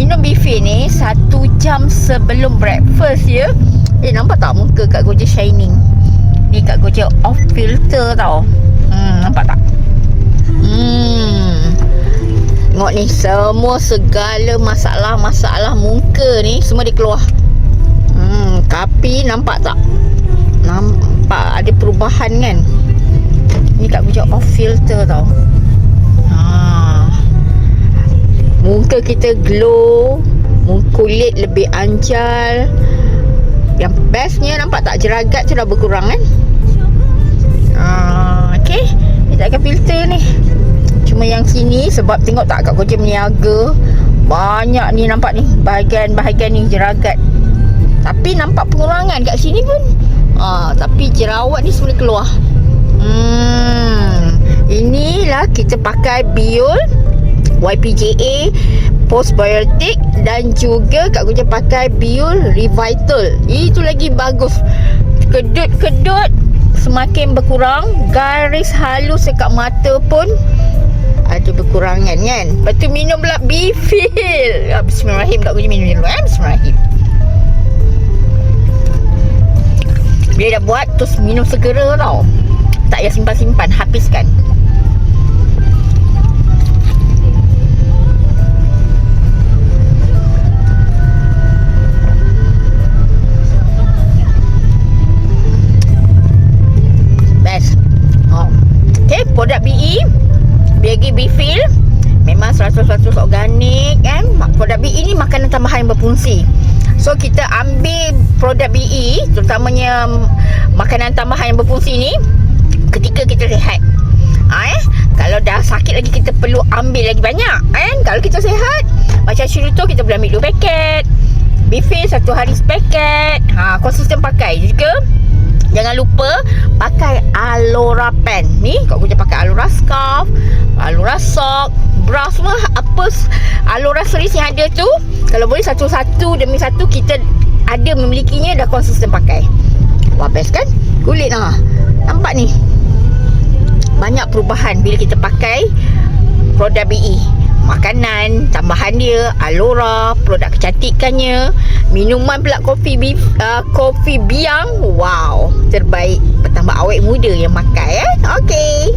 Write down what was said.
minum Bifi ni 1 jam sebelum breakfast ya. Nampak tak muka Kak Gojek shining? Ni Kak Gojek off filter tau. Nampak tak? Tengok ni, semua segala masalah muka ni semua dia keluar. Tapi nampak tak? Nampak ada perubahan kan? Ni Kak Gojek off filter tau. Muka kita glow, kulit lebih ancal. Yang bestnya nampak tak, jeragat tu dah berkurang kan? Okay, ni tak akan filter ni. Cuma yang sini sebab tengok tak Kak Gojek meniaga, banyak ni nampak ni bahagian ni jeragat. Tapi nampak pengurangan kat sini pun. Tapi jerawat ni semua keluar. Inilah kita pakai Biol YPJA Postbiotic dan juga Kak Gojek pakai Biol Revital. Itu lagi bagus. Kedut-kedut semakin berkurang, garis halus dekat mata pun ada berkurangan kan. Lepas tu minum pula Bifil. Bismillahirrahmanirrahim. Kak Gojek minum dulu. Bismillahirrahmanirrahim. Bila dah buat terus minum segera tau. Tak payah simpan-simpan, habiskan. Produk BE BG Bifil memang 100% organik kan. Produk BE ni makanan tambahan yang berfungsi. So kita ambil produk BE, terutamanya makanan tambahan yang berfungsi ni ketika kita sihat. Kalau dah sakit lagi kita perlu ambil lagi banyak kan. Kalau kita sihat macam Shirito kita boleh ambil 2 paket. Bifil 1 hari sepaket. Konsisten pakai juga. Jangan lupa pakai Alora Pen. Ni Kak Gojek pakai Alora Scarf, Alora Sock, bra semua. Apa Alora series yang ada tu, kalau boleh satu-satu demi satu kita ada memilikinya, dah konsisten pakai. Wah, best kan? Kulit nampak ni banyak perubahan bila kita pakai produk BE. Makanan tambahan dia, Alora, produk kecantikannya, minuman pula kopi biang. Wow, terbaik. Bertambah awet muda yang pakai. Okay.